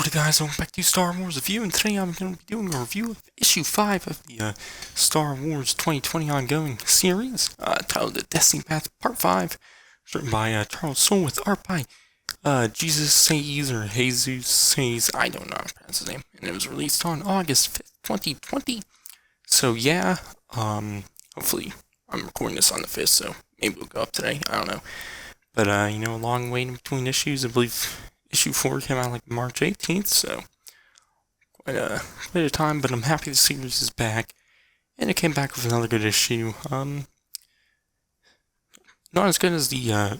Howdy guys, welcome back to Star Wars Review, and today I'm going to be doing a review of Issue 5 of the Star Wars 2020 ongoing series, titled The Destiny Path Part 5, written by Charles Soule with art by Jesus Saiz, or Jesus Saiz, I don't know how to pronounce his name, and it was released on August 5th, 2020. So yeah, hopefully I'm recording this on the 5th, so maybe it'll go up today, I don't know. But, a long wait in between issues. I believe issue 4 came out like March 18th, so quite a time, but I'm happy the series is back, and it came back with another good issue. Not as good as the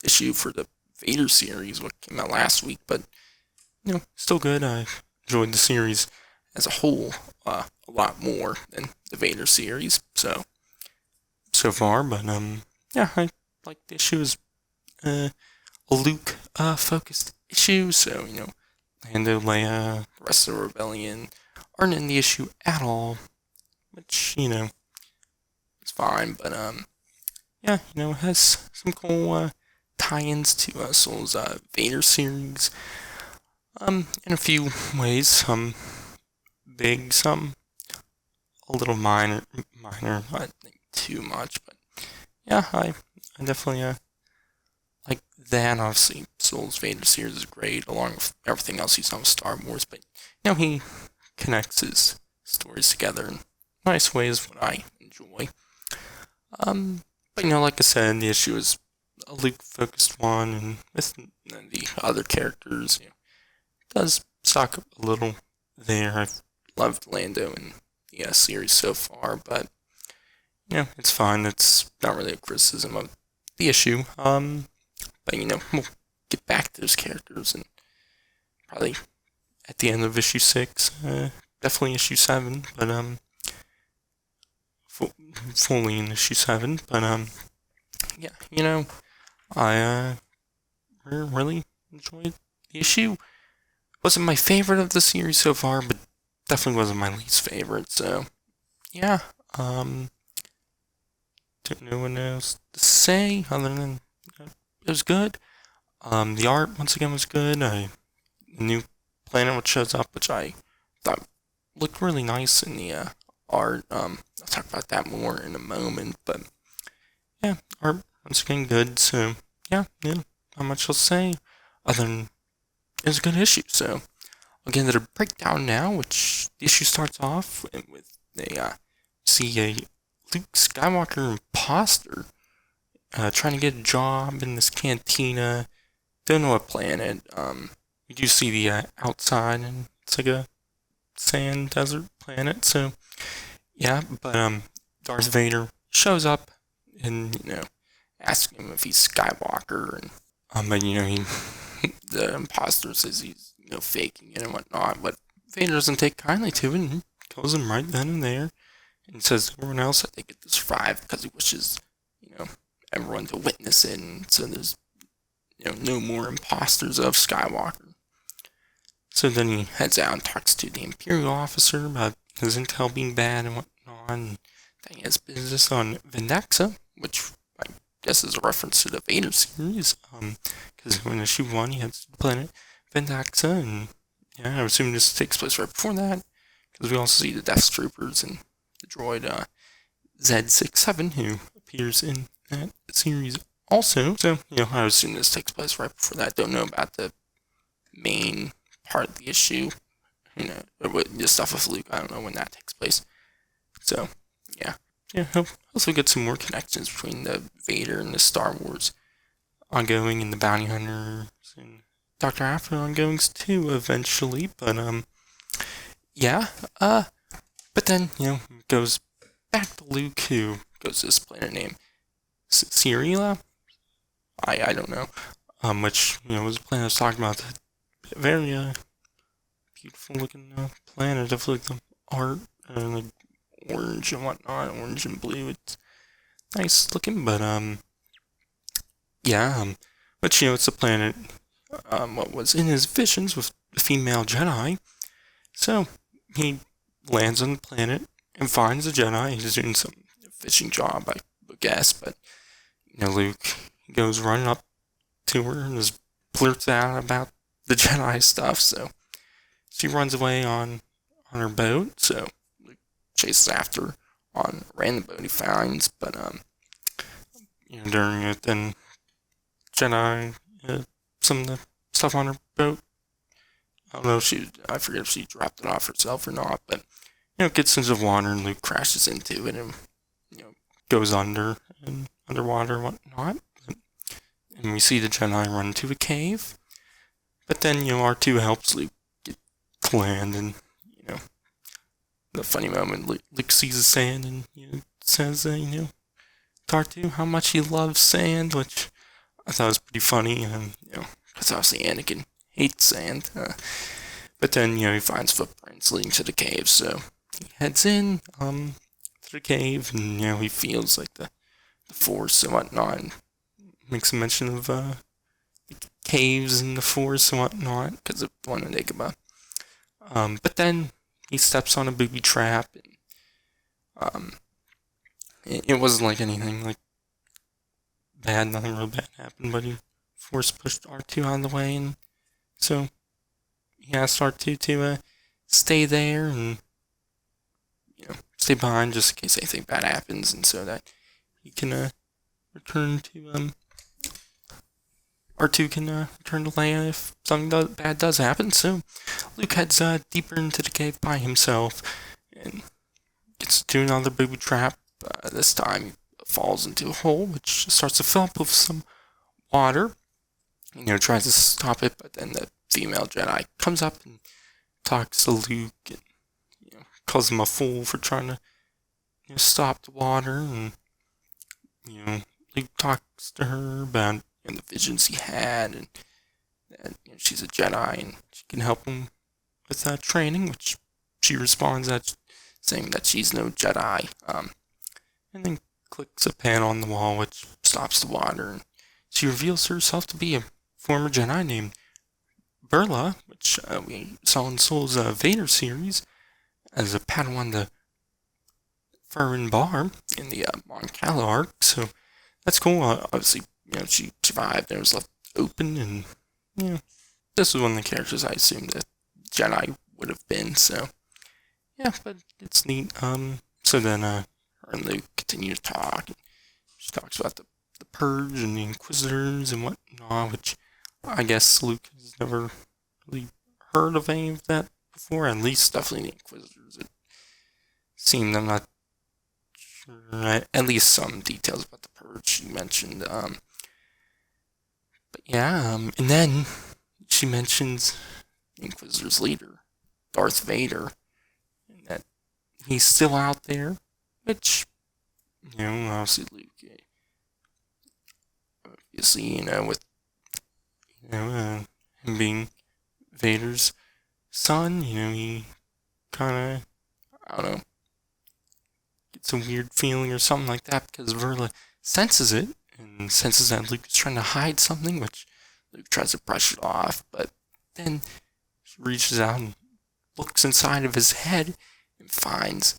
issue for the Vader series, what came out last week, but, still good. I enjoyed the series as a whole a lot more than the Vader series, so far, but, yeah, I like the issue is a Luke focused issue, so Lando, Leia, the rest of the rebellion aren't in the issue at all, which it's fine, but yeah, it has some cool tie-ins to Soule's Vader series, in a few ways, some big, some a little minor, not too much, but yeah, I definitely like that. Obviously, Soule's Vader series is great, along with everything else he's done with Star Wars, but he connects his stories together in nice ways, what I enjoy. But like I said, the issue is a Luke-focused one, and with the other characters, it does suck a little there. I've loved Lando in the series so far, but it's fine. It's not really a criticism of the issue. But we'll get back to those characters, and probably at the end of issue 6, definitely issue 7, but fully in issue 7. But yeah, I really enjoyed the issue. Wasn't my favorite of the series so far, but definitely wasn't my least favorite. So yeah, don't know what else to say other than it was good. The art once again was good. A new planet which shows up, which I thought looked really nice in the art. I'll talk about that more in a moment. But yeah, art once again good. So yeah, not much else to say other than it was a good issue. So I'll get into the breakdown now, which the issue starts off with see a Luke Skywalker imposter trying to get a job in this cantina. Don't know what planet. You do see the outside, and it's like a sand desert planet. So yeah, but Darth Vader shows up and asks him if he's Skywalker, and but the imposter says he's faking it and whatnot. But Vader doesn't take kindly to it and kills him right then and there, and says to everyone else that they get to survive because he wishes everyone to witness it, and so there's no more imposters of Skywalker. So then he heads out and talks to the Imperial officer about his intel being bad and whatnot, and that he has business on Vendaxa, which I guess is a reference to the Vader series, because in issue 1 he heads to the planet Vendaxa, and yeah, I assume this takes place right before that, because we also see the Death Troopers and the droid Z67, who appears in that series also. So, I assume this takes place right before that. Don't know about the main part of the issue, the stuff with Luke. I don't know when that takes place. So, yeah, hopefully get some more connections between the Vader and the Star Wars ongoing, and the Bounty Hunters and Dr. Aphra ongoings too, eventually. But, yeah, but then, goes back to Luke, who goes to this planet named Syrilla? I don't know. Which, was a planet I was talking about. Very, beautiful looking planet. Definitely like the art, like orange and whatnot, orange and blue. It's nice looking, but, yeah, but, it's a planet, what was in his visions with the female Jedi. So, he lands on the planet and finds a Jedi. He's doing some fishing job, I guess, but Luke goes running up to her and just blurts out about the Jedi stuff. So she runs away on her boat. So Luke chases after her on a random boat he finds. But during it, then Jedi, some of the stuff on her boat. I don't know if I forget if she dropped it off herself or not, but, gets into the water and Luke crashes into it and, goes under and underwater and whatnot. And we see the Jedi run into a cave. But then, R2 helps Luke get to land and, the funny moment, Luke sees the sand and, says, to R2 how much he loves sand, which I thought was pretty funny, and, because obviously Anakin hates sand. But then, he finds footprints leading to the cave, so he heads in to the cave, and, he feels like the Force and whatnot, and makes a mention of the caves and the Force and whatnot, because of one enigma. But then he steps on a booby trap, and it wasn't like anything like bad, nothing real bad happened, but he Force pushed R2 out of the way, and so he asked R2 to stay there and stay behind just in case anything bad happens, and so that he can return to R2 can return to land if something bad does happen. So Luke heads deeper into the cave by himself and gets to another booby trap. This time he falls into a hole which starts to fill up with some water. Tries to stop it, but then the female Jedi comes up and talks to Luke and calls him a fool for trying to stop the water, and Luke talks to her about the visions he had, and that she's a Jedi and she can help him with that training, which she responds at saying that she's no Jedi, and then clicks a panel on the wall which stops the water, and she reveals herself to be a former Jedi named Burla, which we saw in Soule's Vader series as a Padawan to Ferrin Bar in the Mon Cala arc. So that's cool. Obviously, she survived and it was left open, and this was one of the characters I assumed that Jedi would have been. So yeah, but it's neat. So then her and Luke continue to talk. And she talks about the Purge and the Inquisitors and whatnot, which I guess Luke has never really heard of any of that before. At least definitely the Inquisitors. It seemed, I'm not sure, at least some details about the Purge she mentioned. But yeah, and then she mentions the Inquisitor's leader, Darth Vader, and that he's still out there, which, obviously Luke, obviously, with, him being Vader's son, he kind of, I don't know, gets a weird feeling or something like that, because Verla senses it, and senses that Luke is trying to hide something, which Luke tries to brush it off, but then she reaches out and looks inside of his head and finds,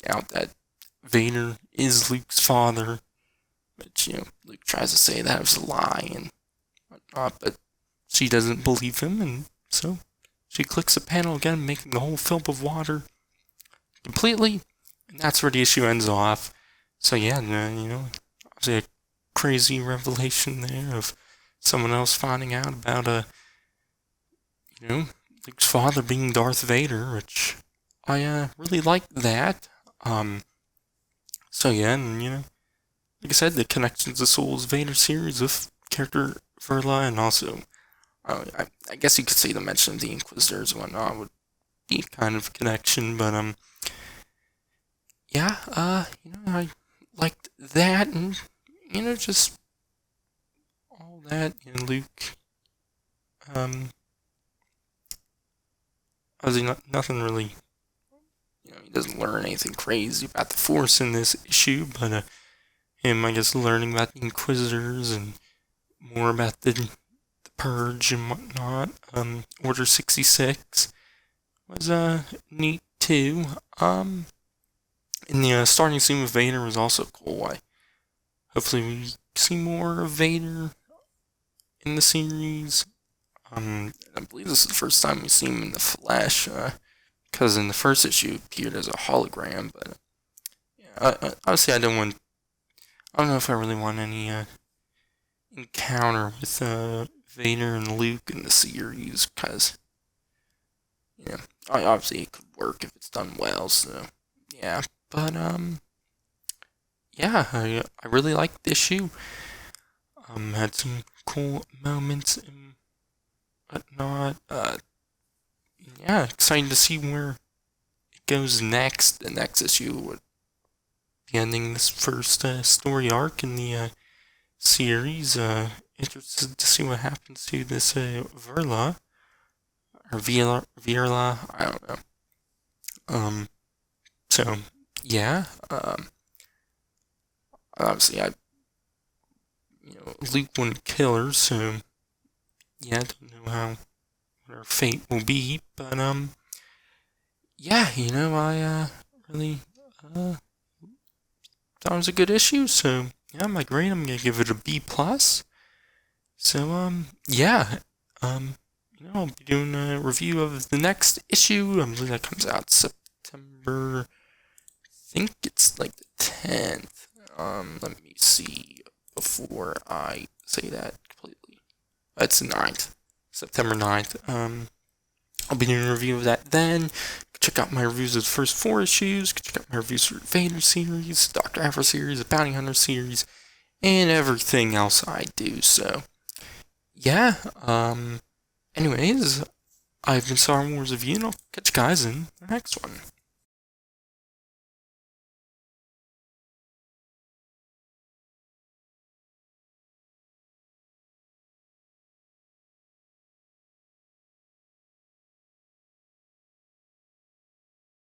out that Vader is Luke's father, which, Luke tries to say that was a lie and whatnot, but she doesn't believe him, and so she clicks the panel again, making the whole film of water completely, and that's where the issue ends off. So yeah, obviously a crazy revelation there of someone else finding out about Luke's father being Darth Vader, which I really liked that. So yeah, and like I said, the connections to Soule's Vader series with character Verla, and also I guess you could say the mention of the Inquisitors and whatnot would be kind of a connection, but yeah, I liked that, and just all that, Luke, obviously nothing really, he doesn't learn anything crazy about the Force in this issue, but him, I guess, learning about the Inquisitors and more about the Purge and whatnot, Order 66 was neat too. And the starting scene with Vader was also cool. Hopefully we see more of Vader in the series. I believe this is the first time we see him in the flesh, because in the first issue he appeared as a hologram. But yeah, obviously I don't know if I really want any encounter with Vader and Luke in the series, because obviously it could work if it's done well. So yeah, but yeah, I really liked the issue. Had some cool moments and whatnot. Yeah, excited to see where it goes next. The next issue would be ending this first story arc in the series. Interested to see what happens to this Verla or Virla. I don't know. So yeah. Obviously, Luke wouldn't kill her, so yeah, I don't know what her fate will be, but yeah, I really thought it was a good issue, so yeah, my grade, I'm gonna give it a B plus. So yeah, I'll be doing a review of the next issue. I believe that comes out September. I think it's like the 10th. Let me see before I say that completely. It's the 9th, September 9th. I'll be doing a review of that then. Check out my reviews of the first 4 issues. Check out my reviews for the Vader series, Dr. Aphra series, the Bounty Hunter series, and everything else I do. So, yeah. Anyways, I've been Star Wars Review, and I'll catch you guys in the next one.